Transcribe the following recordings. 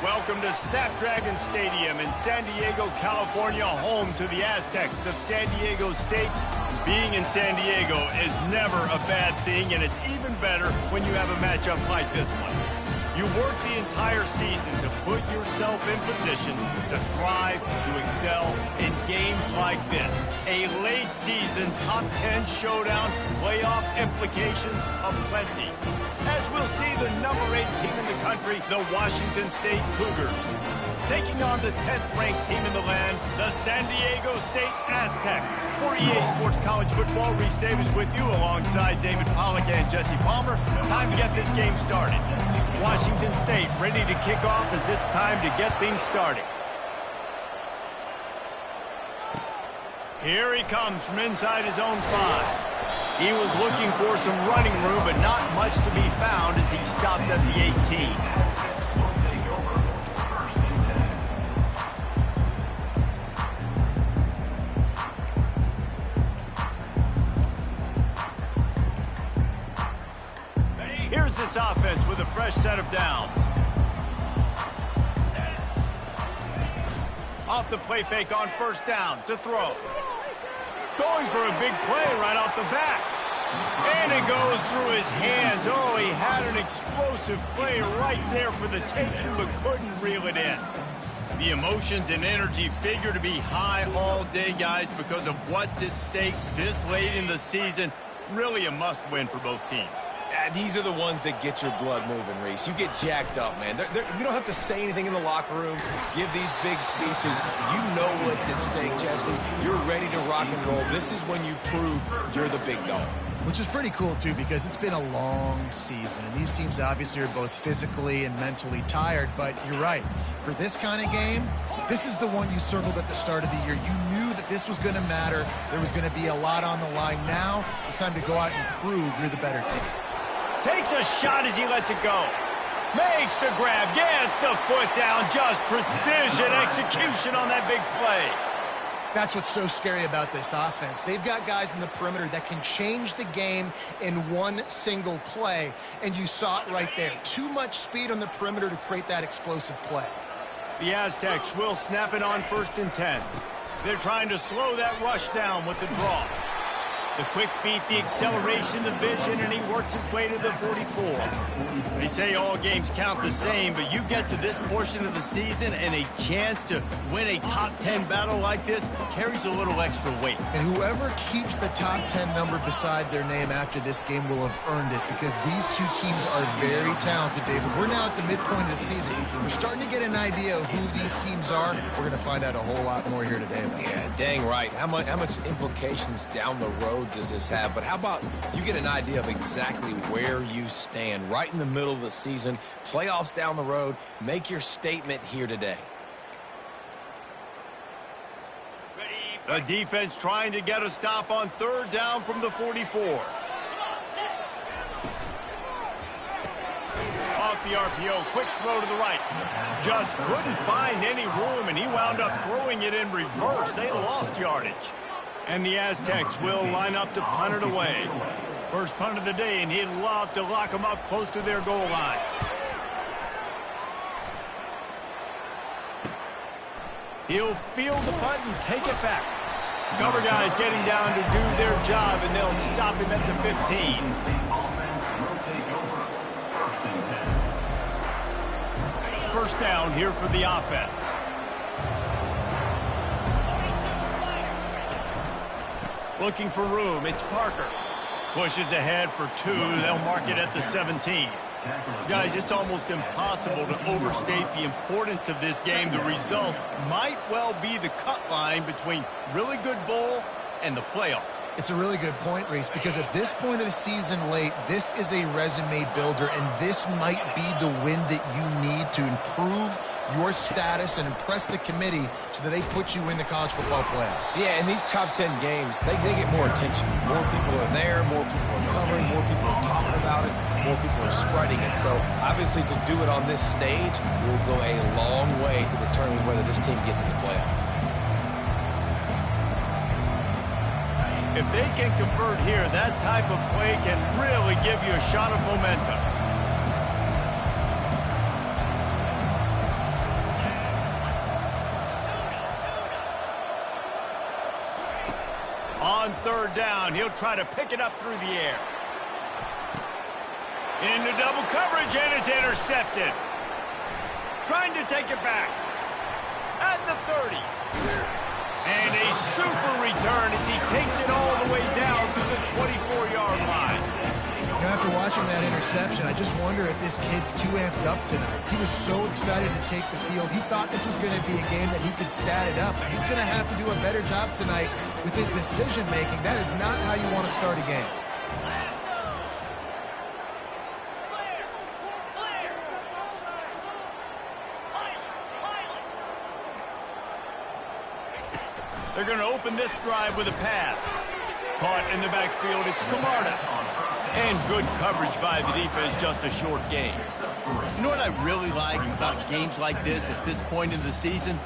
Welcome to Snapdragon Stadium in San Diego, California, home to the Aztecs of San Diego State. Being in San Diego is never a bad thing, and it's even better when you have a matchup like this one. You work the entire season to put yourself in position to thrive, to excel in games like this. A late season top 10 showdown, playoff implications aplenty. As we'll see the number 8 team in the country, the Washington State Cougars, taking on the 10th-ranked team in the land, the San Diego State Aztecs. For EA Sports College Football, Reese Davis with you alongside David Pollack and Jesse Palmer. Time to get this game started. Washington State ready to kick off as it's time to get things started. Here he comes from inside his own 5. He was looking for some running room, but not much to be found as he stopped at the 18. Here's this offense with a fresh set of downs. Off the play fake on first down to throw. Going for a big play right off the bat. And it goes through his hands. Oh, he had an explosive play right there for the taking, but couldn't reel it in. The emotions and energy figure to be high all day, guys, because of what's at stake this late in the season. Really a must-win for both teams. These are the ones that get your blood moving, Reese. You get jacked up, man. You don't have to say anything in the locker room, give these big speeches. You know what's at stake, Jesse. You're ready to rock and roll. This is when you prove you're the big dog. Which is pretty cool, too, because it's been a long season. And these teams obviously are both physically and mentally tired. But you're right. For this kind of game, this is the one you circled at the start of the year. You knew that this was going to matter. There was going to be a lot on the line. Now it's time to go out and prove you're the better team. Takes a shot as he lets it go. Makes the grab, gets the foot down. Just precision execution on that big play. That's what's so scary about this offense. They've got guys in the perimeter that can change the game in one single play. And you saw it right there. Too much speed on the perimeter to create that explosive play. The Aztecs will snap it on 1st and 10. They're trying to slow that rush down with the draw. The quick feet, the acceleration, the vision, and he works his way to the 44. They say all games count the same, but you get to this portion of the season and a chance to win a top 10 battle like this carries a little extra weight. And whoever keeps the top 10 number beside their name after this game will have earned it, because these two teams are very talented, David. We're now at the midpoint of the season. We're starting to get an idea of who these teams are. We're going to find out a whole lot more here today about Yeah, dang right. How much implications down the road does this have? But how about you get an idea of exactly where you stand right in the middle of the season, playoffs down the road, make your statement here today. The defense trying to get a stop on 3rd down from the 44. Off the RPO, quick throw to the right. Just couldn't find any room, and he wound up throwing it in reverse. They lost yardage. And the Aztecs will line up to punt it away. First punt of the day, and he'd love to lock them up close to their goal line. He'll field the punt and take it back. Cover guys getting down to do their job, and they'll stop him at the 15. First down here for the offense. Looking for room, it's Parker. Pushes ahead for 2. They'll mark it at the 17. Guys, it's almost impossible to overstate the importance of this game. The result might well be the cut line between really good bowl and the playoffs. It's a really good point, Reese, because at this point of the season late, this is a resume builder, and this might be the win that you need to improve your status and impress the committee so that they put you in the college football playoff. Yeah, in these top 10 games, they get more attention. More people are there, more people are covering, more people are talking about it, more people are spreading it. So, obviously, to do it on this stage will go a long way to determine whether this team gets in the playoff. If they can convert here, that type of play can really give you a shot of momentum. On third down, he'll try to pick it up through the air. Into double coverage, and it's intercepted. Trying to take it back. At the 30. And a super return as he takes it all the way down to the 24-yard line. You know, after watching that interception, I just wonder if this kid's too amped up tonight. He was so excited to take the field. He thought this was going to be a game that he could stat it up. He's going to have to do a better job tonight with his decision-making. That is not how you want to start a game. They're going to open this drive with a pass. Caught in the backfield, it's Camarda. And good coverage by the defense, just a short game. You know what I really like about games like this at this point in the season?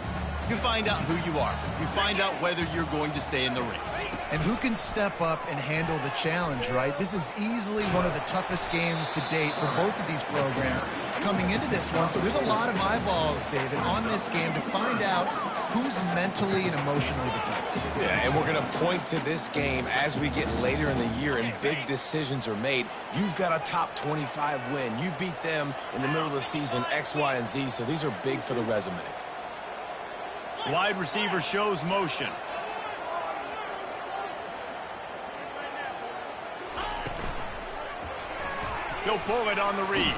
You find out who you are. You find out whether you're going to stay in the race. And who can step up and handle the challenge, right? This is easily one of the toughest games to date for both of these programs coming into this one. So there's a lot of eyeballs, David, on this game to find out who's mentally and emotionally the toughest. Yeah, and we're going to point to this game as we get later in the year and big decisions are made. You've got a top 25 win. You beat them in the middle of the season, X, Y, and Z. So these are big for the resume. Wide receiver shows motion. He'll pull it on the read.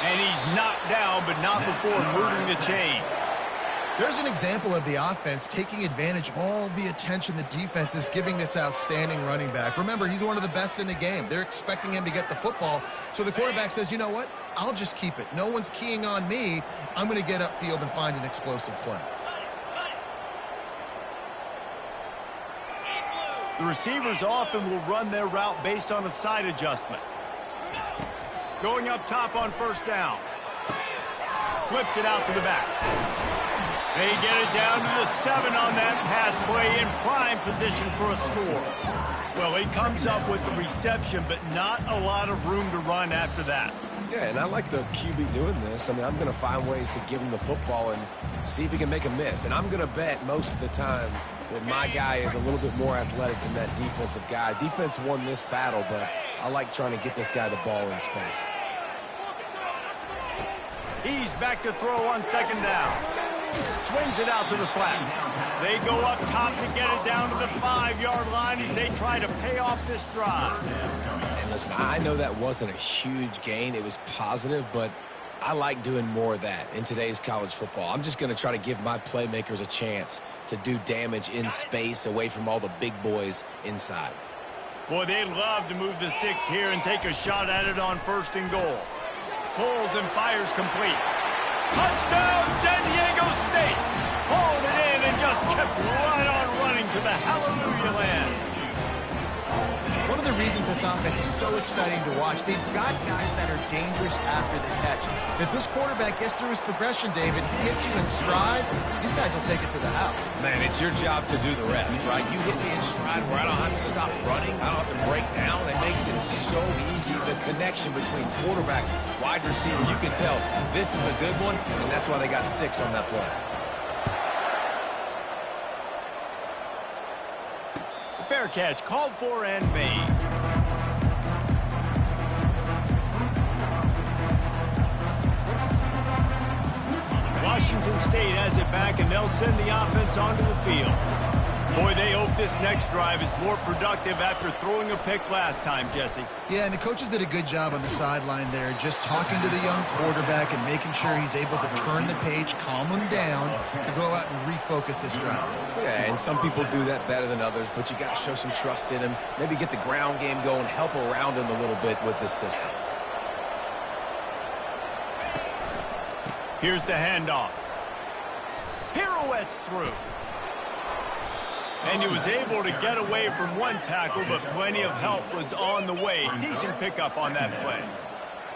And he's knocked down, but not before moving the chains. There's an example of the offense taking advantage of all the attention the defense is giving this outstanding running back. Remember, he's one of the best in the game. They're expecting him to get the football. So the quarterback says, you know what? I'll just keep it. No one's keying on me. I'm going to get upfield and find an explosive play. The receivers often will run their route based on a side adjustment. Going up top on first down. Flips it out to the back. They get it down to the 7 on that pass play in prime position for a score. Well, he comes up with the reception, but not a lot of room to run after that. Yeah, and I like the QB doing this. I mean, I'm going to find ways to give him the football and see if he can make a miss. And I'm going to bet most of the time that my guy is a little bit more athletic than that defensive guy. Defense won this battle, but I like trying to get this guy the ball in space. He's back to throw on second down. Swings it out to the flat. They go up top to get it down to the 5-yard line as they try to pay off this drive. And listen, I know that wasn't a huge gain. It was positive, but I like doing more of that in today's college football. I'm just going to try to give my playmakers a chance to do damage in space away from all the big boys inside. Boy, they'd love to move the sticks here and take a shot at it on first and goal. Pulls and fires complete. Touchdown, San Diego State! Hauled it in and just kept right on running to the hallelujah land. One of the reasons this offense is so exciting to watch, they've got guys that are dangerous after the catch. And if this quarterback gets through his progression, David, he hits you in stride, these guys will take it to the house. Man, it's your job to do the rest, right? You hit me in stride where I don't have to stop running. I don't have to break down. It makes it so easy. The connection between quarterback, wide receiver, you can tell this is a good one, and that's why they got 6 on that play. Fair catch, called for and made. Washington State has it back, and they'll send the offense onto the field. Boy, they hope this next drive is more productive after throwing a pick last time, Jesse. Yeah, and the coaches did a good job on the sideline there, just talking to the young quarterback and making sure he's able to turn the page, calm him down, to go out and refocus this drive. Yeah, and some people do that better than others, but you got to show some trust in him, maybe get the ground game going, help around him a little bit with this system. Here's the handoff. Pirouettes through. And he was able to get away from one tackle, but plenty of help was on the way. Decent pickup on that play.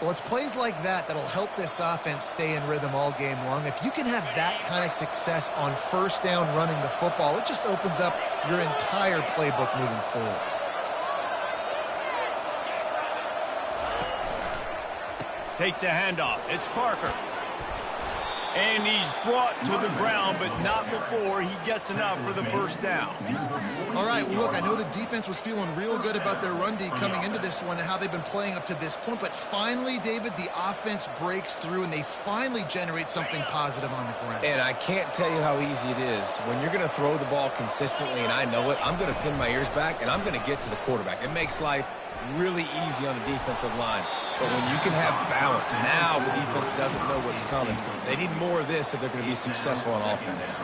Well, it's plays like that that'll help this offense stay in rhythm all game long. If you can have that kind of success on first down running the football, it just opens up your entire playbook moving forward. Takes the handoff. It's Parker. And he's brought to the ground, but not before he gets enough for the first down. All right, well, look, I know the defense was feeling real good about their run D coming into this one and how they've been playing up to this point, but finally, David, the offense breaks through and they finally generate something positive on the ground. And I can't tell you how easy it is. When you're going to throw the ball consistently, and I know it, I'm going to pin my ears back, and I'm going to get to the quarterback. It makes life really easy on the defensive line. But when you can have balance, now the defense doesn't know what's coming. They need more of this if they're going to be successful on offense.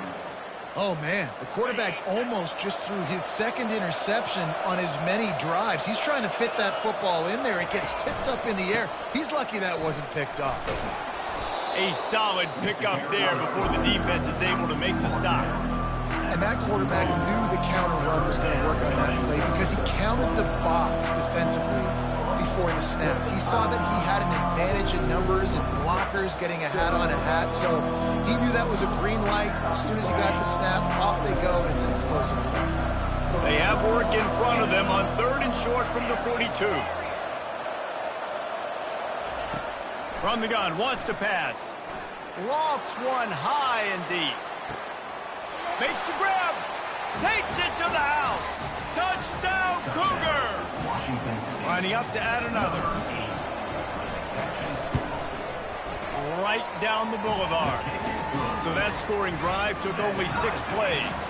Oh, man, the quarterback almost just threw his second interception on as many drives. He's trying to fit that football in there. It gets tipped up in the air. He's lucky that wasn't picked up. A solid pickup there before the defense is able to make the stop. And that quarterback knew the counter run was going to work on that play because he counted the box defensively before the snap. He saw that he had an advantage in numbers and blockers getting a hat on a hat, so he knew that was a green light. As soon as he got the snap, off they go, and it's an explosive play. They have work in front of them on 3rd and short from the 42. From the gun, wants to pass. Lofts one high and deep. Makes the grab. Takes it to the house. Touchdown, Cougar. Lining up to add another. Right down the boulevard. So that scoring drive took only 6 plays.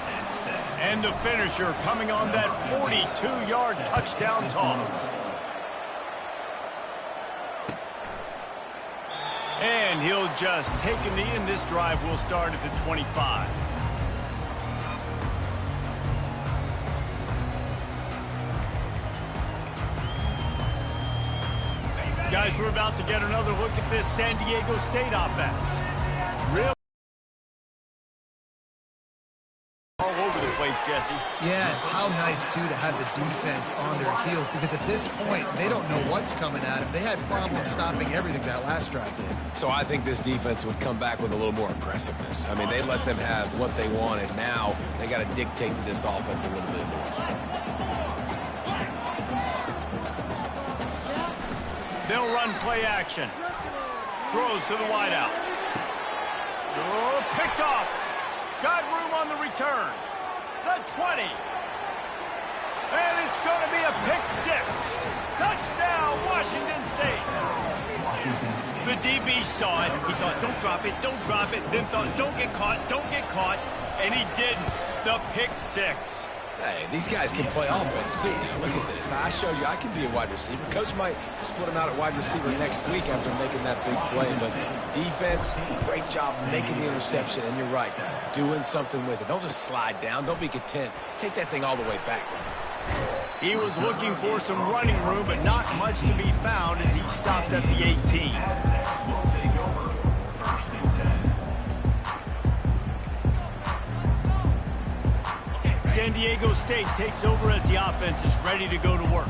And the finisher coming on that 42-yard touchdown toss. And he'll just take a knee, and this drive will start at the 25. Guys, we're about to get another look at this San Diego State offense. Real all over the place, Jesse. Yeah, how nice, too, to have the defense on their heels because at this point, they don't know what's coming at them. They had problems stopping everything that last drive did. So I think this defense would come back with a little more aggressiveness. I mean, they let them have what they wanted. Now they got to dictate to this offense a little bit more. They'll run play action. Throws to the wideout. Oh, picked off. Got room on the return. The 20. And it's going to be a pick 6. Touchdown, Washington State. The DB saw it. He thought, don't drop it, don't drop it. Then thought, don't get caught, don't get caught. And he didn't. The pick 6. Hey, these guys can play offense, too. Now, look at this. I showed you I can be a wide receiver. Coach might split him out at wide receiver next week after making that big play. But defense, great job making the interception. And you're right, doing something with it. Don't just slide down. Don't be content. Take that thing all the way back. He was looking for some running room, but not much to be found as he stopped at the 18. San Diego State takes over as the offense is ready to go to work.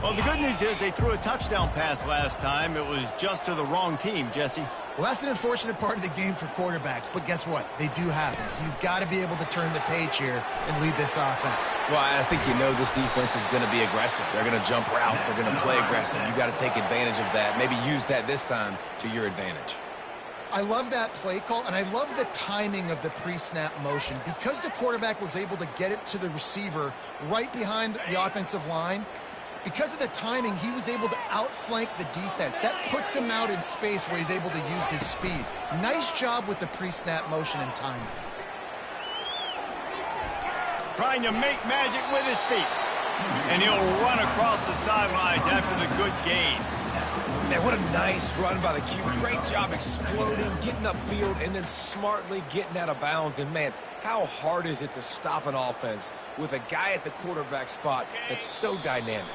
Well, the good news is they threw a touchdown pass last time. It was just to the wrong team, Jesse. Well, that's an unfortunate part of the game for quarterbacks, but guess what? They do happen, so you've got to be able to turn the page here and lead this offense. Well, I think you know this defense is going to be aggressive. They're going to jump routes. They're going to play aggressive. You've got to take advantage of that. Maybe use that this time to your advantage. I love that play call, and I love the timing of the pre-snap motion. Because the quarterback was able to get it to the receiver right behind the offensive line, because of the timing, he was able to outflank the defense. That puts him out in space where he's able to use his speed. Nice job with the pre-snap motion and timing. Trying to make magic with his feet. And he'll run across the sidelines after the good gain. Man, what a nice run by the QB. Great job exploding, getting upfield, and then smartly getting out of bounds. And, man, how hard is it to stop an offense with a guy at the quarterback spot that's so dynamic?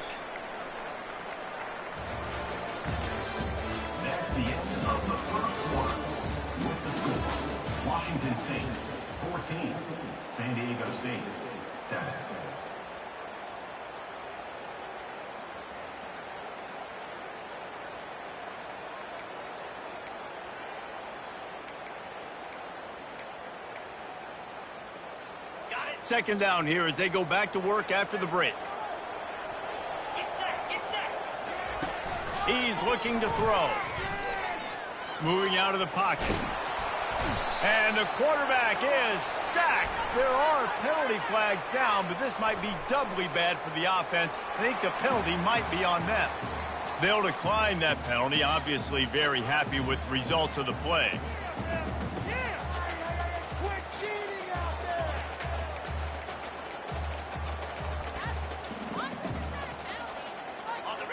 That's the end of the first quarter. With the score, Washington State 14, San Diego State 7. Second down here as they go back to work after the break. He's looking to throw. Moving out of the pocket. And the quarterback is sacked. There are penalty flags down, but this might be doubly bad for the offense. I think the penalty might be on them. They'll decline that penalty, obviously very happy with the results of the play.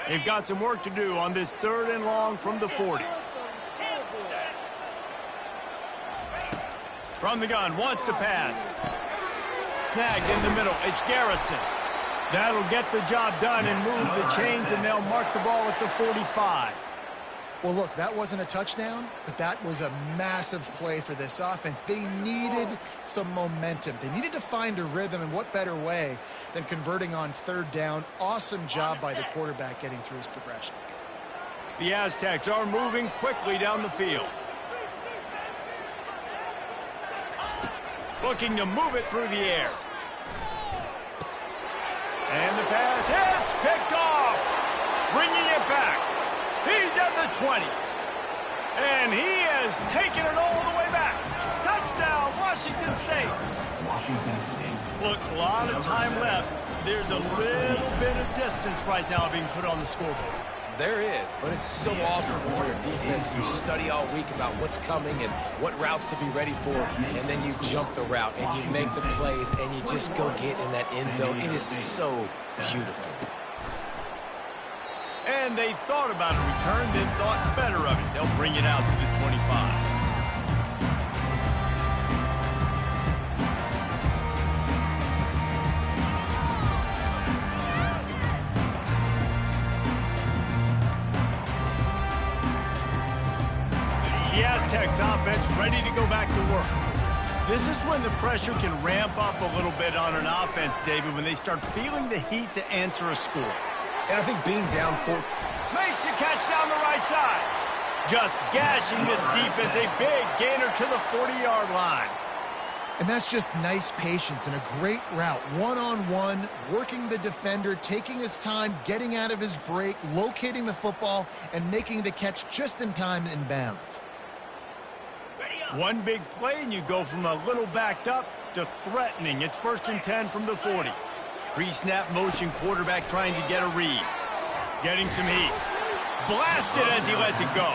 They've got some work to do on this 3rd and long from the 40. From the gun, wants to pass. Snagged in the middle. It's Garrison. That'll get the job done and move the chains, and they'll mark the ball at the 45. Well, look, that wasn't a touchdown, but that was a massive play for this offense. They needed some momentum. They needed to find a rhythm, and what better way than converting on 3rd down. Awesome job by the quarterback getting through his progression. The Aztecs are moving quickly down the field. Looking to move it through the air. And the pass hits, picked off. Bringing it back. He's at the 20. And he has taken it all the way back. Touchdown, Washington State. Washington State. Look, a lot of time left. There's a little bit of distance right now being put on the scoreboard. There is, but it's so awesome when you're a defense. You study all week about what's coming and what routes to be ready for, and then you jump the route and you make the plays and you just go get in that end zone. It is so beautiful. And they thought about a return, then thought better of it. They'll bring it out to the 25. The Aztecs offense ready to go back to work. This is when the pressure can ramp up a little bit on an offense, David, when they start feeling the heat to answer a score. And I think being down 4 makes the catch down the right side. Just gashing this defense, a big gainer to the 40-yard line. And that's just nice patience and a great route. One-on-one, working the defender, taking his time, getting out of his break, locating the football, and making the catch just in time in bounds. One big play, and you go from a little backed up to threatening. It's 1st and 10 from the 40. Pre-snap motion, quarterback trying to get a read. Getting some heat. Blasted as he lets it go.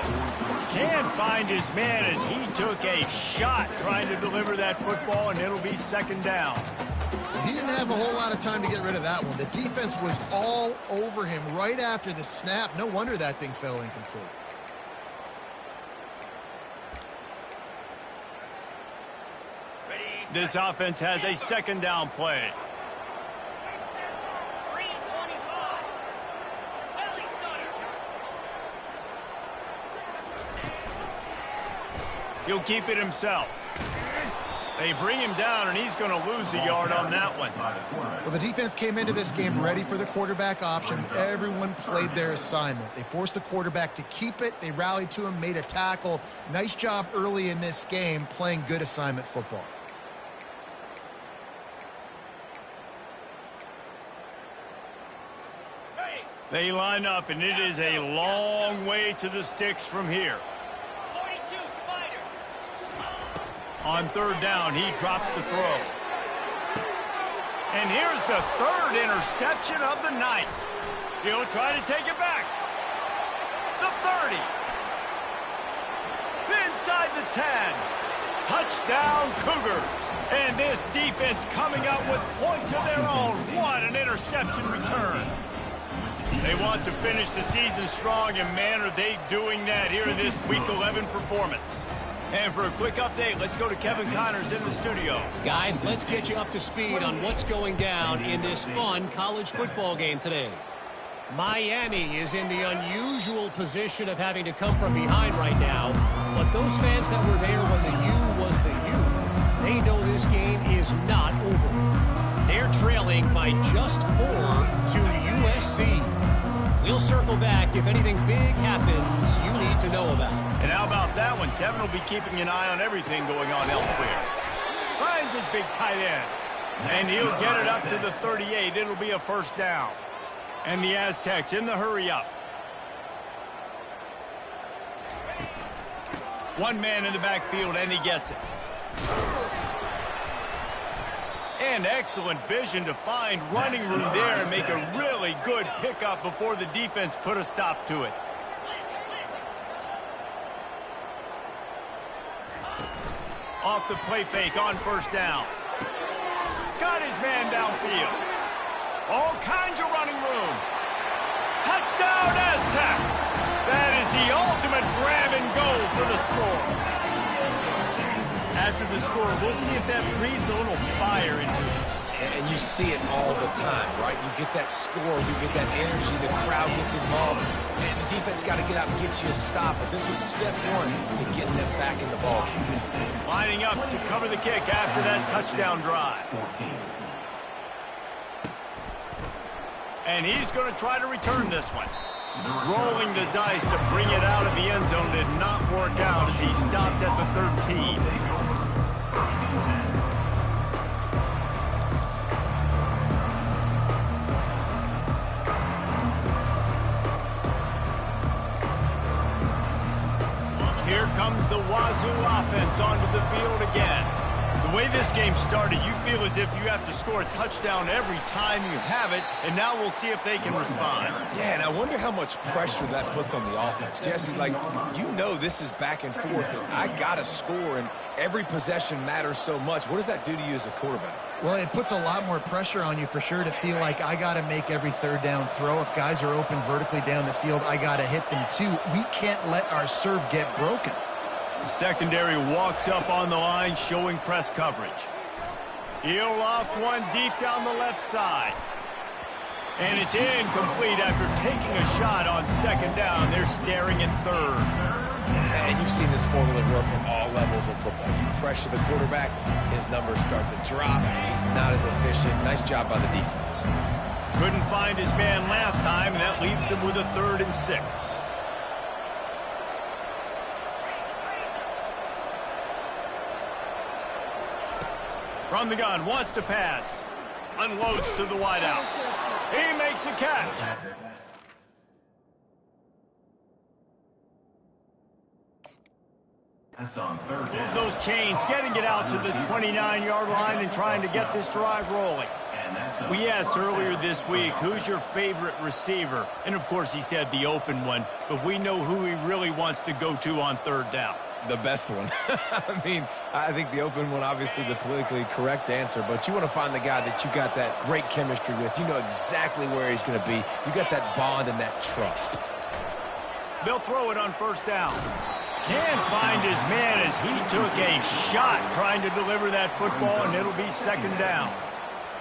Can't find his man as he took a shot trying to deliver that football, and it'll be 2nd down. He didn't have a whole lot of time to get rid of that one. The defense was all over him right after the snap. No wonder that thing fell incomplete. This offense has a 2nd down play. He'll keep it himself. They bring him down, and he's going to lose a yard on that one. Well, the defense came into this game ready for the quarterback option. Everyone played their assignment. They forced the quarterback to keep it. They rallied to him, made a tackle. Nice job early in this game playing good assignment football. They line up, and it is a long way to the sticks from here. On 3rd down, he drops the throw. And here's the 3rd interception of the night. He'll try to take it back. The 30. Inside the 10. Touchdown, Cougars. And this defense coming out with points of their own. What an interception return. They want to finish the season strong, and man, are they doing that here in this Week 11 performance. And for a quick update, let's go to Kevin Connors in the studio. Guys, let's get you up to speed on what's going down in this fun college football game today. Miami is in the unusual position of having to come from behind right now, but those fans that were there when the U was the U, they know this game is not over. They're trailing by just 4 to USC. We'll circle back if anything big happens you need to know about. And how about that one? Kevin will be keeping an eye on everything going on elsewhere. Finds his big tight end. And he'll get it up to the 38. It'll be a 1st down. And the Aztecs in the hurry up. One man in the backfield, and he gets it. And excellent vision to find running room there and make a really good pickup before the defense put a stop to it. Off the play fake on first down. Got his man downfield. All kinds of running room. Touchdown, Aztecs! That is the ultimate grab and go for the score. After the score, we'll see if that breathes a little fire into it. And you see it all the time, right? You get that score, you get that energy, the crowd gets involved, and the defense got to get out and get you a stop. But this was step one to getting them back in the ball game. Lining up to cover the kick after that touchdown drive. And he's going to try to return this one. Rolling the dice to bring it out of the end zone did not work out as he stopped at the 13. Here comes the Wazoo offense onto the field again. The way this game started, you feel as if you have to score a touchdown every time you have it, and now we'll see if they can respond. Yeah, and I wonder how much pressure that puts on the offense. Jesse, like, you know this is back and forth, and I got to score, and every possession matters so much. What does that do to you as a quarterback? Well, it puts a lot more pressure on you for sure to feel like I got to make every third down throw. If guys are open vertically down the field, I got to hit them too. We can't let our serve get broken. The secondary walks up on the line, showing press coverage. He'll loft one deep down the left side. And it's incomplete after taking a shot on second down. They're staring at third. And you've seen this formula work at all levels of football. You pressure the quarterback, his numbers start to drop. He's not as efficient. Nice job by the defense. Couldn't find his man last time, and that leaves him with a 3rd and 6. From the gun, wants to pass. Unloads to the wideout. He makes a catch. Move those chains, getting it out to the 29-yard line and trying to get this drive rolling. We asked earlier this week, who's your favorite receiver? And, of course, he said the open one, but we know who he really wants to go to on third down. The best one. I mean, I think the open one, obviously the politically correct answer, but you want to find the guy that you got that great chemistry with. You know exactly where he's going to be. You got that bond and that trust. They'll throw it on first down. Can't find his man as he took a shot trying to deliver that football, and it'll be second down.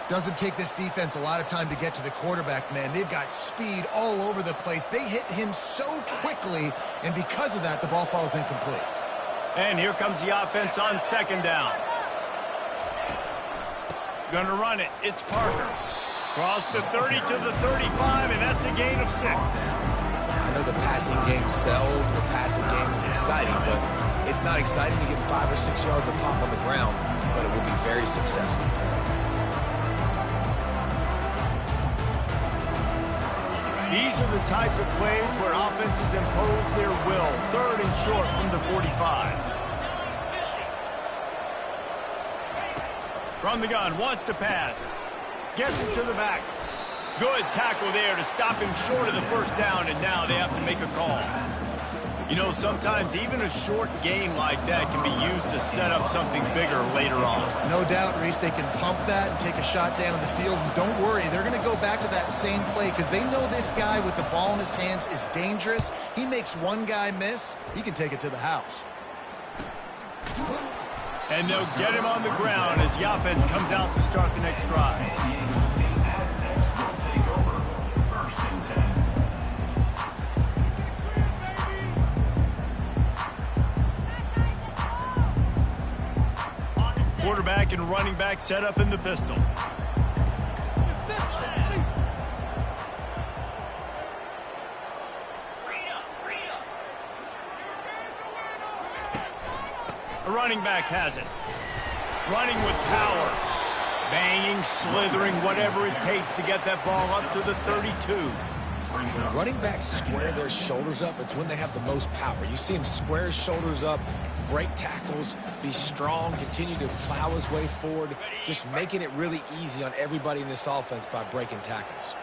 Doesn't take this defense a lot of time to get to the quarterback, man. They've got speed all over the place. They hit him so quickly, and because of that, the ball falls incomplete. And here comes the offense on second down. Gonna run it. It's Parker. Cross the 30 to the 35, and that's a gain of 6. I know the passing game sells, the passing game is exciting, but it's not exciting to get 5 or 6 yards of pop on the ground, but it will be very successful. These are the types of plays where offenses impose their will. 3rd and short from the 45. From the gun, wants to pass. Gets it to the back. Good tackle there to stop him short of the first down, and now they have to make a call. You know, sometimes even a short gain like that can be used to set up something bigger later on. No doubt, Reese, they can pump that and take a shot down the field. And don't worry, they're going to go back to that same play because they know this guy with the ball in his hands is dangerous. He makes one guy miss, he can take it to the house. And they'll get him on the ground as the offense comes out to start the next drive. Quarterback and running back set up in the pistol. The running back has it. Running with power. Banging, slithering, whatever it takes to get that ball up to the 32. When running backs square their shoulders up, it's when they have the most power. You see him square his shoulders up, break tackles, be strong, continue to plow his way forward, just making it really easy on everybody in this offense by breaking tackles.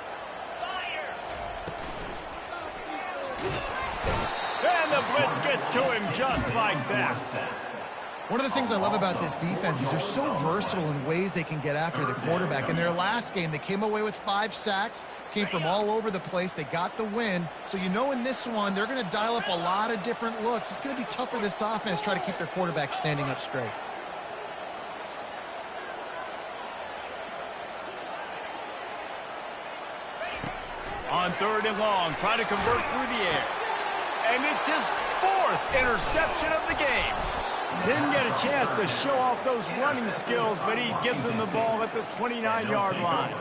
And the blitz gets to him just like that. One of the things I love about this defense is they're so versatile in ways they can get after the quarterback. In their last game, they came away with 5 sacks, came from all over the place. They got the win. So you know in this one, they're going to dial up a lot of different looks. It's going to be tough for this offense to try to keep their quarterback standing up straight. On 3rd and long, try to convert through the air. And it's his 4th interception of the game. Didn't get a chance to show off those running skills, but he gives them the ball at the 29-yard line.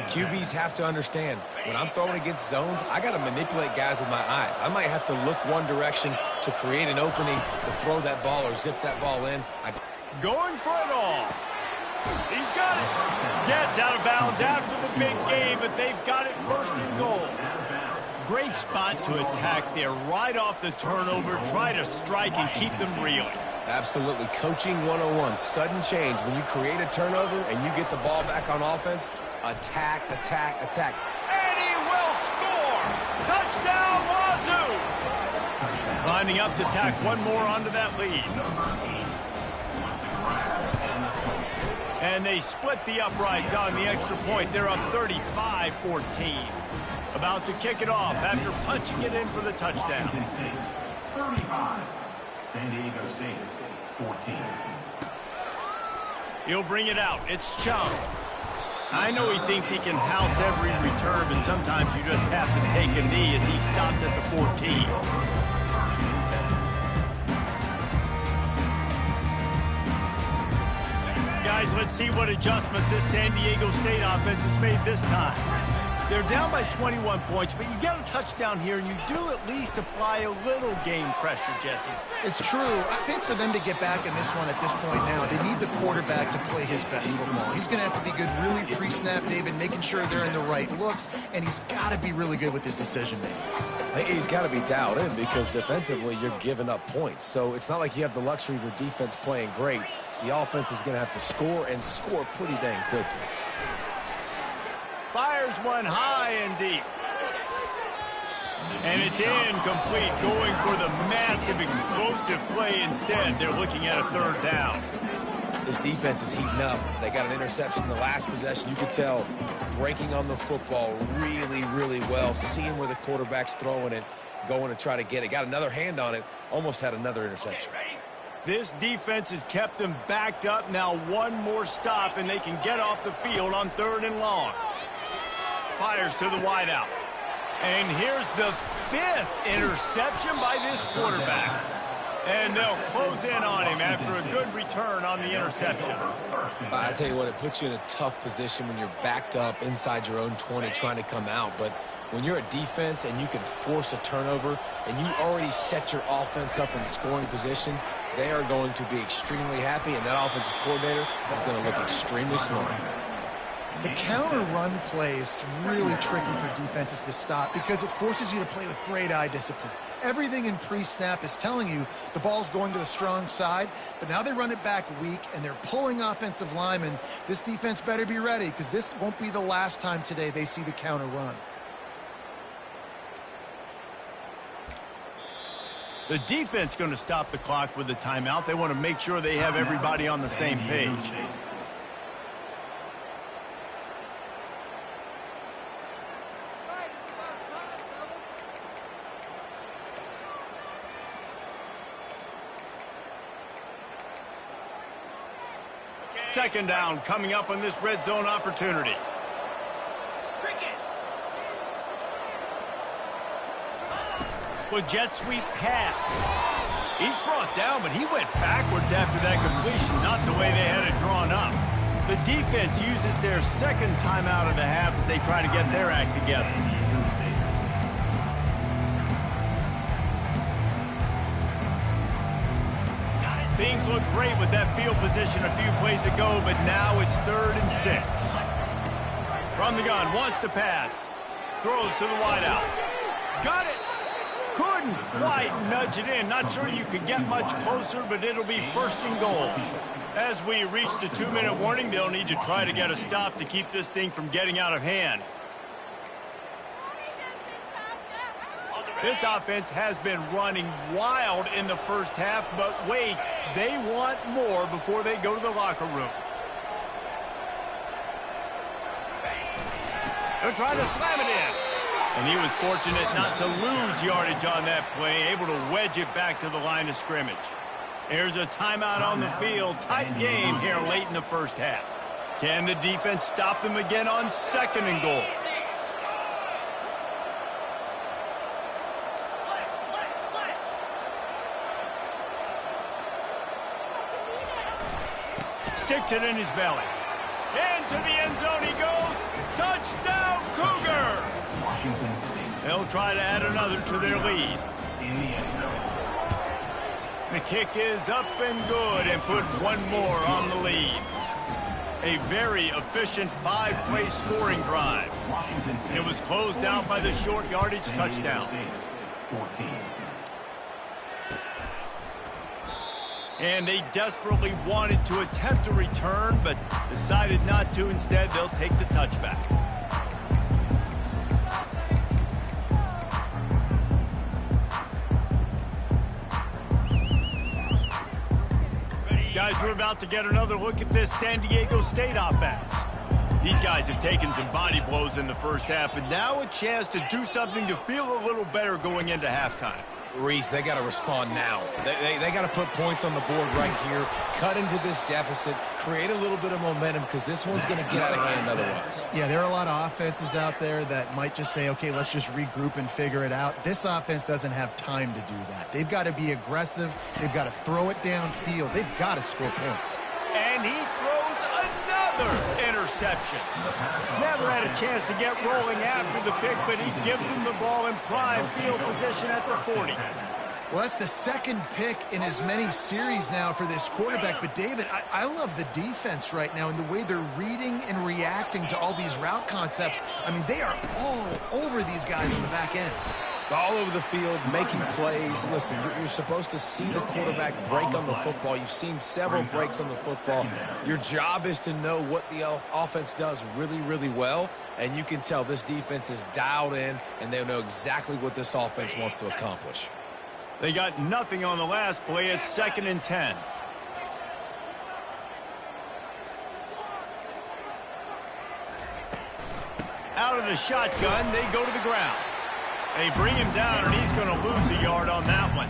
QBs have to understand, when I'm throwing against zones, I got to manipulate guys with my eyes. I might have to look one direction to create an opening to throw that ball or zip that ball in. Going for it all. He's got it. Gets out of bounds after the big game, but they've got it 1st and goal. Great spot to attack there right off the turnover. Try to strike and keep them reeling. Absolutely. Coaching 101. Sudden change. When you create a turnover and you get the ball back on offense, attack, attack, attack. And he will score! Touchdown, Wazoo! Lining up to tack one more onto that lead. And they split the uprights on the extra point. They're up 35-14. About to kick it off after punching it in for the touchdown. 35. San Diego State, 14. He'll bring it out. It's Chung. I know he thinks he can house every return, but sometimes you just have to take a knee as he stopped at the 14. Guys, let's see what adjustments this San Diego State offense has made this time. They're down by 21 points, but you get a touchdown here, and you do at least apply a little game pressure, Jesse. It's true. I think for them to get back in this one at this point now, they need the quarterback to play his best football. He's going to have to be good really pre-snap, David, making sure they're in the right looks, and he's got to be really good with his decision-making. He's got to be dialed in because defensively you're giving up points. So it's not like you have the luxury of your defense playing great. The offense is going to have to score and score pretty dang quickly. Fires one high and deep. And it's incomplete, going for the massive explosive play instead. They're looking at a 3rd down. This defense is heating up. They got an interception the last possession. You could tell breaking on the football really, really well, seeing where the quarterback's throwing it, going to try to get it. Got another hand on it, almost had another interception. This defense has kept them backed up. Now one more stop, and they can get off the field on 3rd and long. Fires to the wideout. And here's the 5th interception by this quarterback. And they'll close in on him after a good return on the interception. I tell you what, it puts you in a tough position when you're backed up inside your own 20 trying to come out. But when you're a defense and you can force a turnover and you already set your offense up in scoring position, they are going to be extremely happy, and that offensive coordinator is going to look extremely smart. The counter run play is really tricky for defenses to stop because it forces you to play with great eye discipline. Everything in pre-snap is telling you the ball's going to the strong side, but now they run it back weak and they're pulling offensive linemen. This defense better be ready because this won't be the last time today they see the counter run. The defense going to stop the clock with a timeout. They want to make sure they have everybody on the same page. Second down coming up on this red zone opportunity. Well, jet sweep pass. He's brought down, but he went backwards after that completion, not the way they had it drawn up. The defense uses their 2nd timeout of the half as they try to get their act together. Things look great with that field position a few plays ago, but now it's 3rd and 6. From the gun, wants to pass. throws to the wideout. Got it. Couldn't quite nudge it in. Not sure you could get much closer, but it'll be first and goal. As we reach the 2-minute warning, they'll need to try to get a stop to keep this thing from getting out of hand. This offense has been running wild in the first half, but wait, they want more before they go to the locker room. They're trying to slam it in. And he was fortunate not to lose yardage on that play, able to wedge it back to the line of scrimmage. Here's a timeout on the field. Tight game here late in the first half. Can the defense stop them again on second and goal? Sticks it in his belly. Into the end zone he goes. Touchdown, Cougar! They'll try to add another to their lead. In the end zone. The kick is up and good and put one more on the lead. A very efficient 5-play scoring drive. It was closed out by the short yardage touchdown. 14. And they desperately wanted to attempt a return, but decided not to. Instead, they'll take the touchback. Guys, we're about to get another look at this San Diego State offense. These guys have taken some body blows in the first half, but now a chance to do something to feel a little better going into halftime. Reese, they got to respond now. They got to put points on the board right here, cut into this deficit, create a little bit of momentum, because this one's going to get out of hand otherwise. Yeah, there are a lot of offenses out there that might just say, okay, let's just regroup and figure it out. This offense doesn't have time to do that. They've got to be aggressive. They've got to throw it downfield. They've got to score points. And he throws another interception. Never had a chance to get rolling after the pick, but he gives him the ball in prime field position at the 40. Well, that's the second pick in as many series now for this quarterback. But, David, I love the defense right now and the way they're reading and reacting to all these route concepts. I mean, they are all over these guys on the back end. All over the field, making plays. Listen, you're supposed to see the quarterback break on the football. You've seen several breaks on the football. Your job is to know what the offense does really, really well, and you can tell this defense is dialed in, and they know exactly what this offense wants to accomplish. They got nothing on the last play. It's 2nd and 10. Out of the shotgun, they go to the ground. They bring him down, and he's going to lose a yard on that one.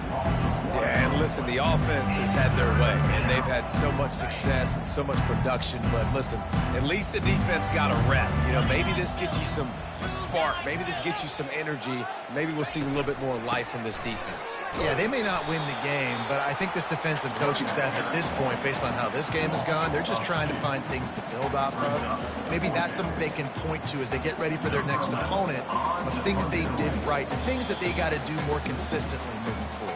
Yeah, and listen, the offense has had their way, and they've had so much success and so much production. But listen, at least the defense got a rep. You know, maybe this gets you a spark. Maybe this gets you some energy. Maybe we'll see a little bit more life from this defense. Yeah, they may not win the game, but I think this defensive coaching staff at this point, based on how this game has gone, they're just trying to find things to build off of. Maybe that's something they can point to as they get ready for their next opponent of things they did right and things that they got to do more consistently moving forward.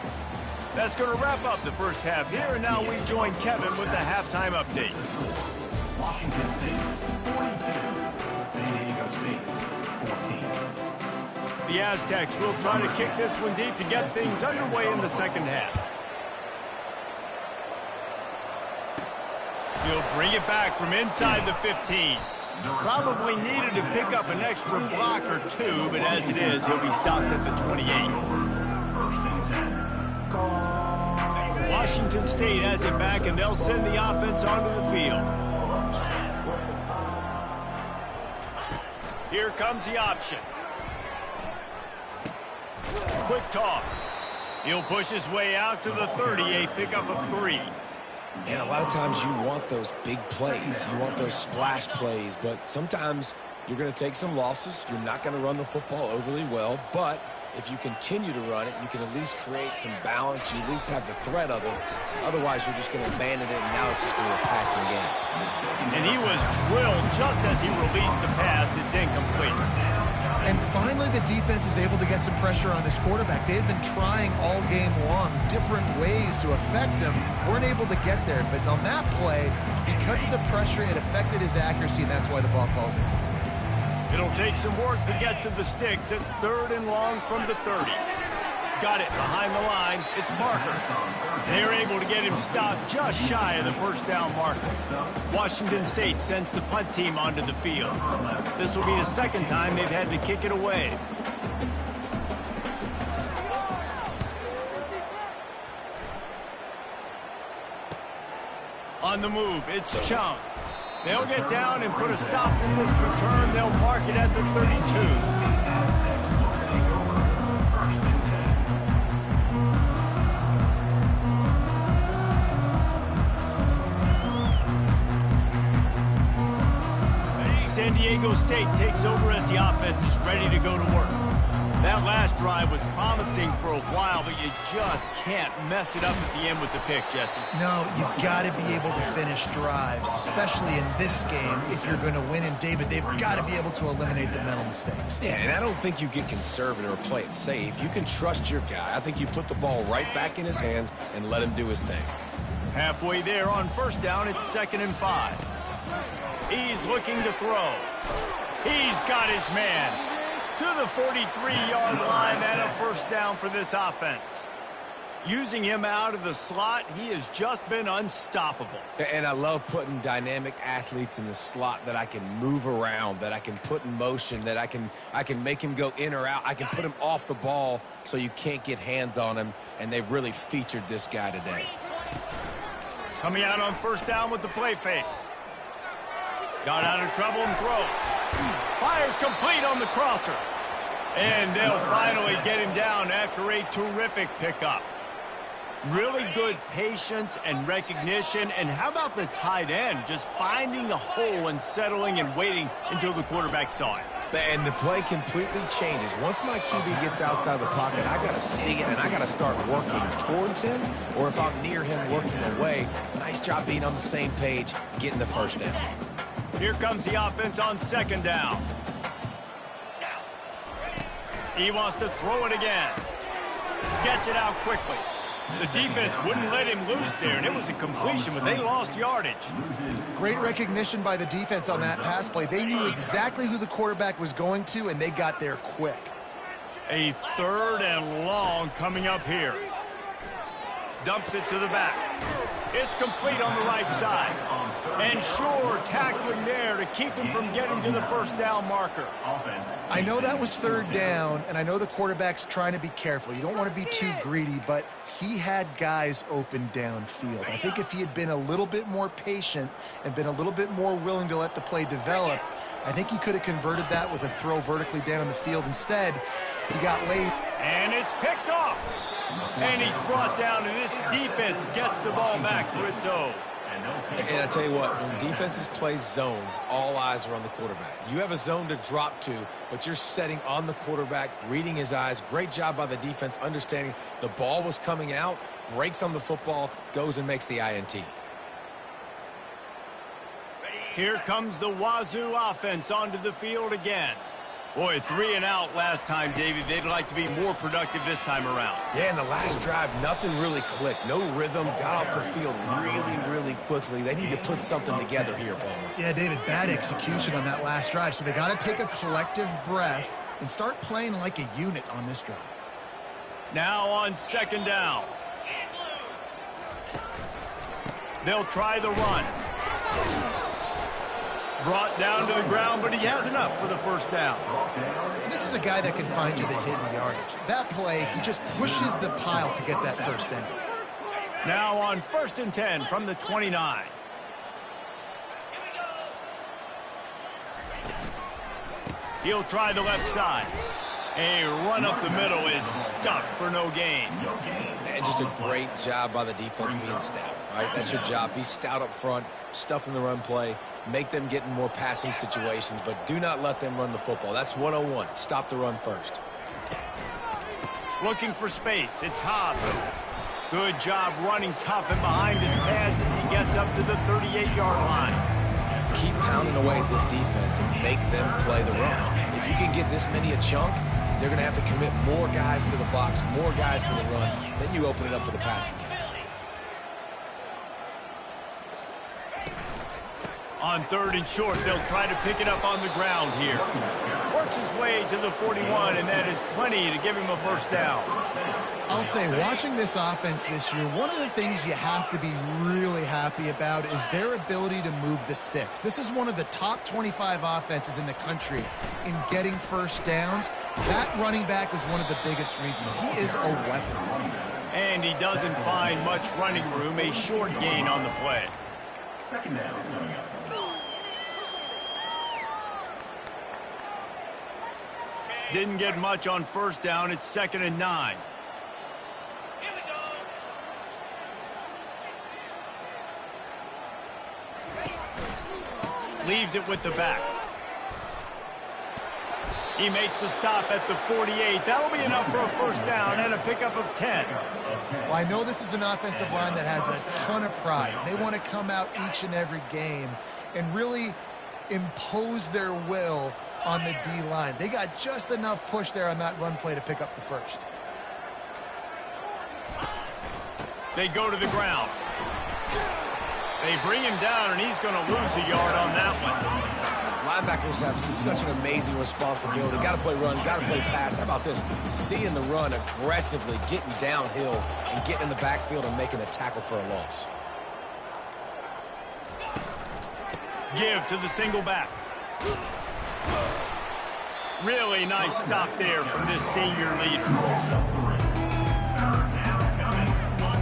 That's going to wrap up the first half here, and now we join Kevin with the halftime update. Washington State 42, San Diego State 14. The Aztecs will try to kick this one deep to get things underway in the second half. He'll bring it back from inside the 15. Probably needed to pick up an extra block or two, but as it is, he'll be stopped at the 28. First and 10. Washington State has it back, and they'll send the offense onto the field. Here comes the option. Quick toss. He'll push his way out to the 38, pickup of 3. And a lot of times you want those big plays. You want those splash plays, but sometimes you're going to take some losses. You're not going to run the football overly well, but if you continue to run it, you can at least create some balance. You at least have the threat of it. Otherwise, you're just going to abandon it, and now it's just going to be a passing game. And he was drilled just as he released the pass. It's incomplete. And finally, the defense is able to get some pressure on this quarterback. They've been trying all game long different ways to affect him. Weren't able to get there. But on that play, because of the pressure, it affected his accuracy, and that's why the ball falls in. It'll take some work to get to the sticks. It's 3rd and long from the 30. Got it behind the line. It's Parker. They're able to get him stopped just shy of the first down marker. Washington State sends the punt team onto the field. This will be the 2nd time they've had to kick it away. On the move, it's Chung. They'll get down and put a stop to this return. They'll mark it at the 32. San Diego State takes over as the offense is ready to go to work. That last drive was promising for a while, but you just can't mess it up at the end with the pick, Jesse. No, you've got to be able to finish drives, especially in this game if you're going to win. And, David, they've got to be able to eliminate the mental mistakes. Yeah, and I don't think you get conservative or play it safe. You can trust your guy. I think you put the ball right back in his hands and let him do his thing. Halfway there on 1st down, it's 2nd and 5. He's looking to throw. He's got his man to the 43-yard line and a 1st down for this offense. Using him out of the slot, he has just been unstoppable. And I love putting dynamic athletes in the slot that I can move around, that I can put in motion, that I can make him go in or out. I can put him off the ball so you can't get hands on him, and they've really featured this guy today. Coming out on 1st down with the play fake. Got out of trouble and throws. Fires complete on the crosser. And they'll finally get him down after a terrific pickup. Really good patience and recognition. And how about the tight end just finding the hole and settling and waiting until the quarterback saw it. And the play completely changes. Once my QB gets outside the pocket, I got to see it, and I got to start working towards him, or if I'm near him, working away. Nice job being on the same page, getting the 1st down. Here comes the offense on 2nd down. He wants to throw it again. Gets it out quickly. The defense wouldn't let him loose there, and it was a completion, but they lost yardage. Great recognition by the defense on that pass play. They knew exactly who the quarterback was going to, and they got there quick. A 3rd and long coming up here. Dumps it to the back. It's complete on the right side. And sure, tackling there to keep him from getting to the 1st down marker. I know that was 3rd down, and I know the quarterback's trying to be careful. You don't want to be too greedy, but he had guys open downfield. I think if he had been a little bit more patient and been a little bit more willing to let the play develop, I think he could have converted that with a throw vertically down the field. Instead, he got lazy. And it's picked off. And he's brought down, and this defense gets the ball back for its own. And I tell you what, when defenses play zone, all eyes are on the quarterback. You have a zone to drop to, but you're setting on the quarterback, reading his eyes. Great job by the defense, understanding the ball was coming out, breaks on the football, goes and makes the INT. Here comes the Wazoo offense onto the field again. Boy, 3 and out last time, David. They'd like to be more productive this time around. Yeah, in the last drive, nothing really clicked. No rhythm, got off the field really quickly. They need to put something together here, Paul. Yeah, David, bad execution on that last drive. So they got to take a collective breath and start playing like a unit on this drive. Now on 2nd down. They'll try the run. Brought down to the ground, but he has enough for the 1st down. And this is a guy that can find you the hidden yardage. That play, he just pushes the pile to get that 1st down. Now on 1st and 10 from the 29. He'll try the left side. A run up the middle is stuck for no gain. And just a great job by the defense being stout, right? That's your job. Be stout up front, stuff in the run play, make them get in more passing situations, but do not let them run the football. That's 101. Stop the run first. Looking for space. It's Hobbs. Good job running tough and behind his pads as he gets up to the 38-yard line. Keep pounding away at this defense and make them play the run. If you can get this many a chunk, they're going to have to commit more guys to the box, more guys to the run. Then you open it up for the passing game. On 3rd and short, they'll try to pick it up on the ground here. Works his way to the 41, and that is plenty to give him a first down. I'll say, watching this offense this year, one of the things you have to be really happy about is their ability to move the sticks. This is one of the top 25 offenses in the country in getting first downs. That running back is one of the biggest reasons. He is a weapon. And he doesn't find much running room, a short gain on the play. Second down coming up. Didn't get much on first down. It's 2nd and 9. Leaves it with the back. He makes the stop at the 48. That'll be enough for a first down and a pickup of 10. Well, I know this is an offensive line that has a ton of pride. They want to come out each and every game and really impose their will on the D-line. They got just enough push there on that run play to pick up the first. They go to the ground. They bring him down, and he's going to lose a yard on that one. Linebackers have such an amazing responsibility. Got to play run, got to play pass. How about this? Seeing the run aggressively, getting downhill, and getting in the backfield and making a tackle for a loss. Give to the single back. Really nice stop there from this senior leader.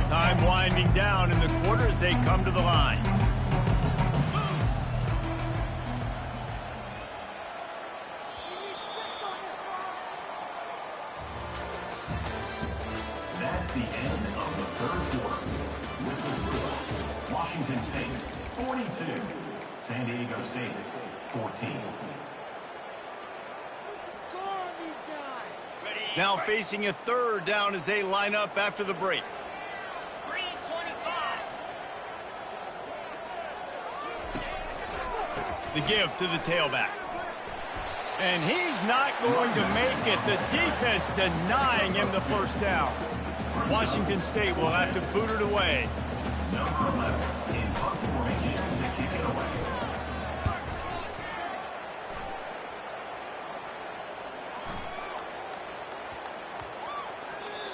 Time winding down in the quarter as they come to the line. That's the end of the 3rd quarter. With the score, Washington State 42, San Diego State 14. Now facing a 3rd down as they line up after the break. The give to the tailback. And he's not going to make it. The defense denying him the first down. Washington State will have to boot it away. Number 11 in punt formation to kick it away.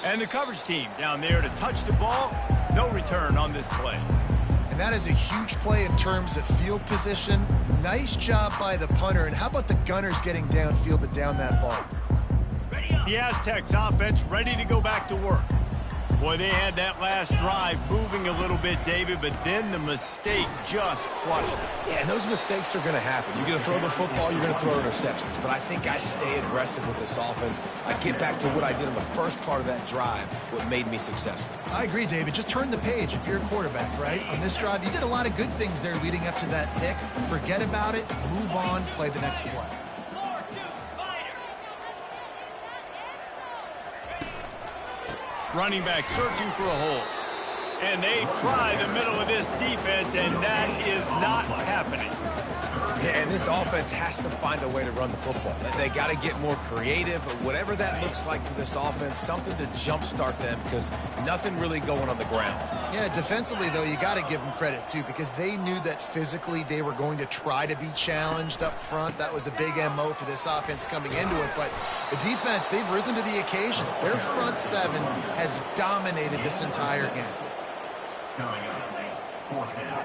And the coverage team down there to touch the ball. No return on this play. And that is a huge play in terms of field position. Nice job by the punter. And how about the Gunners getting downfield to down that ball? The Aztecs offense ready to go back to work. Boy, they had that last drive moving a little bit, David, but then the mistake just crushed it. Yeah, and those mistakes are going to happen. You're going to throw the football, you're going to throw interceptions. But I think I stay aggressive with this offense. I get back to what I did in the first part of that drive, what made me successful. I agree, David. Just turn the page if you're a quarterback, right? On this drive, you did a lot of good things there leading up to that pick. Forget about it, move on, play the next play. Running back searching for a hole. And they try the middle of this defense, and that is not happening. Yeah, and this offense has to find a way to run the football. They got to get more creative, or whatever that looks like for this offense, something to jumpstart them, because nothing really going on the ground. Yeah, defensively, though, you got to give them credit, too, because they knew that physically they were going to try to be challenged up front. That was a big MO for this offense coming into it. But the defense, they've risen to the occasion. Their front seven has dominated this entire game. Coming up, 4th down.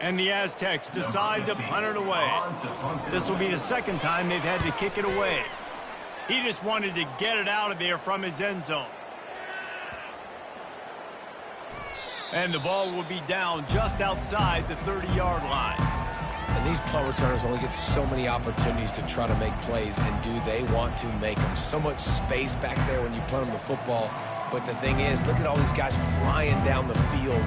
And the Aztecs decide to punt it away. This will be the 2nd time they've had to kick it away. He just wanted to get it out of there from his end zone. And the ball will be down just outside the 30-yard line. And these punt returners only get so many opportunities to try to make plays, and do they want to make them? So much space back there when you punt them the football. But the thing is, look at all these guys flying down the field,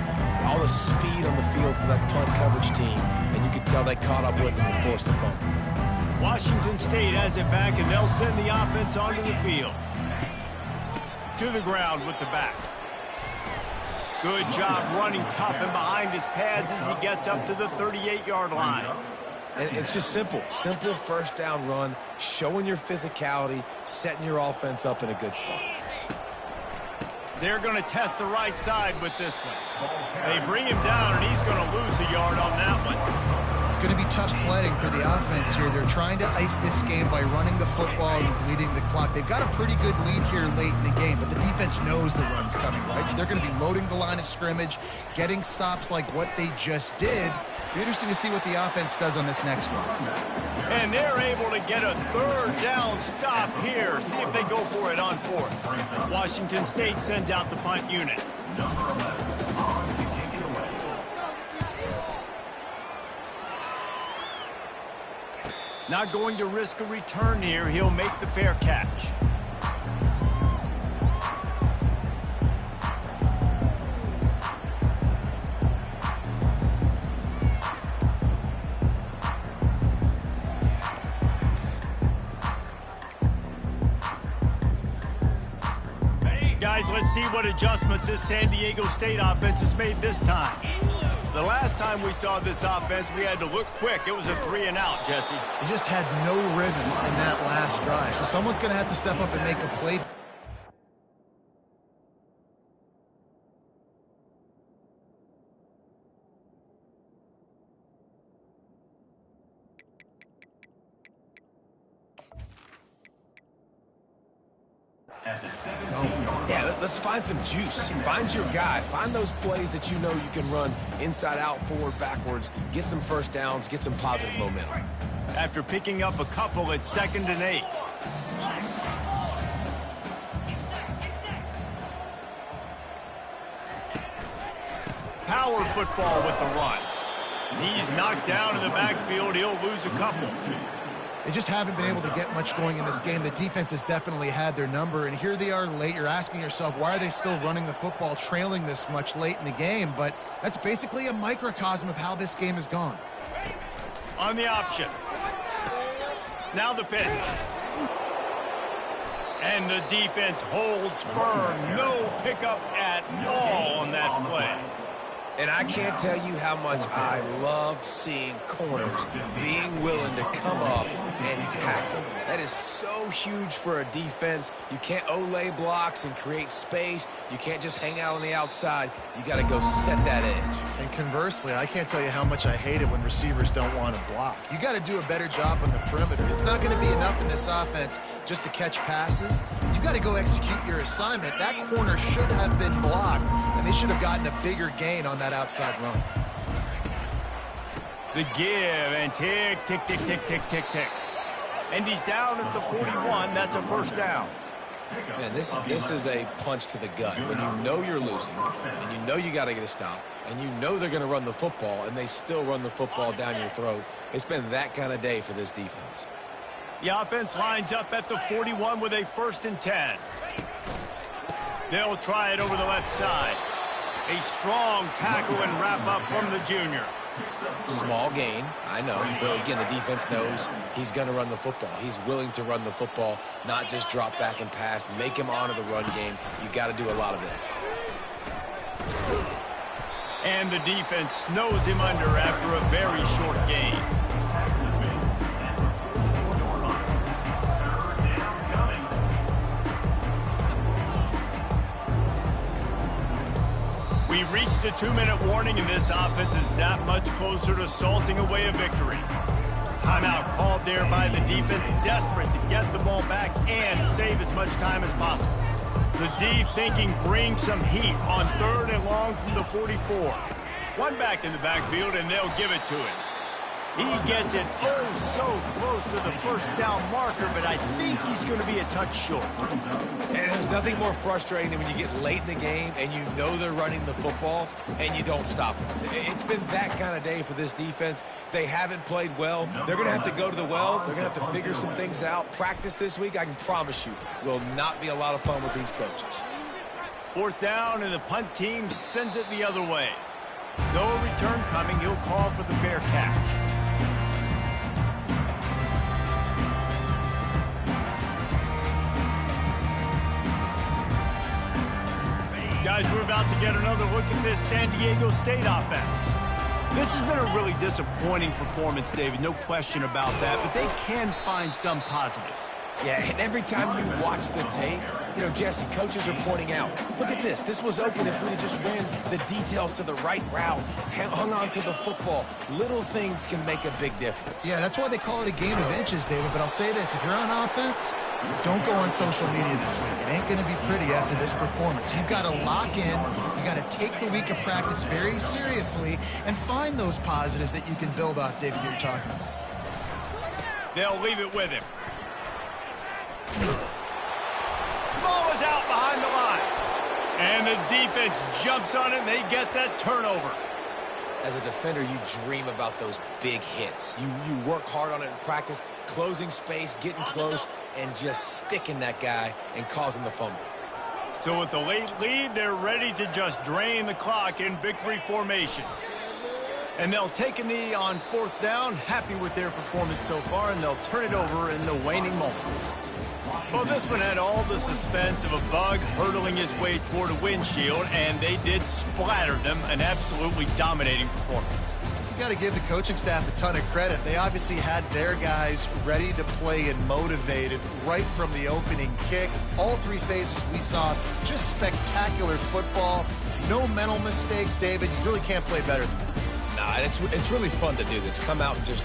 all the speed on the field for that punt coverage team, and you can tell they caught up with them and forced the fumble. Washington State has it back, and they'll send the offense onto the field. To the ground with the back. Good job running tough and behind his pads as he gets up to the 38-yard line. And it's just simple first down run, showing your physicality, setting your offense up in a good spot. They're going to test the right side with this one. They bring him down, and he's going to lose a yard on that one. It's going to be tough sledding for the offense here. They're trying to ice this game by running the football and bleeding the clock. They've got a pretty good lead here late in the game, but the defense knows the run's coming, right? So they're going to be loading the line of scrimmage, getting stops like what they just did. It'll be interesting to see what the offense does on this next one. And they're able to get a third down stop here. See if they go for it on fourth. Washington State sends out the punt unit. Number 11 on to kick it away. Not going to risk a return here. He'll make the fair catch. Guys, let's see what adjustments this San Diego State offense has made this time. The last time we saw this offense, we had to look quick. It was a 3-and-out, Jesse. They just had no rhythm in that last drive. So someone's going to have to step up and make a play. At the 17-yard Yeah, let's find some juice. Find your guy. Find those plays that you know you can run inside out, forward, backwards, get some first downs, get some positive momentum. After picking up a couple, it's 2nd and 8. Power football with the run. He's knocked down in the backfield. He'll lose a couple. They just haven't been able to get much going in this game. The defense has definitely had their number, and here they are late. You're asking yourself, why are they still running the football, trailing this much late in the game? But that's basically a microcosm of how this game has gone. On the option. Now the pitch. And the defense holds firm. No pickup at all on that play. And I can't tell you how much I love seeing corners being willing to come up and tackle. That is so huge for a defense. You can't olay blocks and create space. You can't just hang out on the outside. You got to go set that edge. And conversely, I can't tell you how much I hate it when receivers don't want to block. You got to do a better job on the perimeter. It's not going to be enough in this offense just to catch passes. You've got to go execute your assignment. That corner should have been blocked, and they should have gotten a bigger gain on that outside run. The give and tick, tick, tick, tick, tick, tick, tick. And he's down at the 41. That's a first down. Man, this is a punch to the gut. When you know you're losing, and you know you got to get a stop, and you know they're going to run the football, and they still run the football down your throat. It's been that kind of day for this defense. The offense lines up at the 41 with a 1st and 10. They'll try it over the left side. A strong tackle and wrap up from the junior. Small gain, I know, but again, the defense knows he's going to run the football. He's willing to run the football, not just drop back and pass, make him honor the run game. You got to do a lot of this. And the defense snows him under after a very short gain. We've reached the 2-minute warning, and this offense is that much closer to salting away a victory. Timeout called there by the defense, desperate to get the ball back and save as much time as possible. The D thinking bring some heat on 3rd and long from the 44. One back in the backfield, and they'll give it to him. He gets it so close to the first down marker, but I think he's going to be a touch short. And there's nothing more frustrating than when you get late in the game and you know they're running the football and you don't stop them. It's been that kind of day for this defense. They haven't played well. They're going to have to go to the well. They're going to have to figure some things out. Practice this week, I can promise you, will not be a lot of fun with these coaches. 4th down, and the punt team sends it the other way. No return coming. He'll call for the fair catch. Guys, we're about to get another look at this San Diego State offense. This has been a really disappointing performance, David, no question about that, but they can find some positives. Yeah, and every time you watch the tape, You know, Jesse, coaches are pointing out, look at this. This was open if we had just ran the details to the right route, hung on to the football. Little things can make a big difference. Yeah, that's why they call it a game of inches, David. But I'll say this, if you're on offense, don't go on social media this week. It ain't going to be pretty after this performance. You've got to lock in. You got to take the week of practice very seriously and find those positives that you can build off, David, you're talking about. They'll leave it with him. Ball is out behind the line. And the defense jumps on it, and they get that turnover. As a defender, you dream about those big hits. You work hard on it in practice, closing space, getting close, and just sticking that guy and causing the fumble. So with the late lead, they're ready to just drain the clock in victory formation. And they'll take a knee on 4th down, happy with their performance so far, and they'll turn it over in the waning moments. Well, this one had all the suspense of a bug hurtling his way toward a windshield, and they did splatter them, an absolutely dominating performance. You got to give the coaching staff a ton of credit. They obviously had their guys ready to play and motivated right from the opening kick. All 3 phases we saw, just spectacular football. No mental mistakes, David. You really can't play better than that. Nah, it's really fun to do this. Come out and just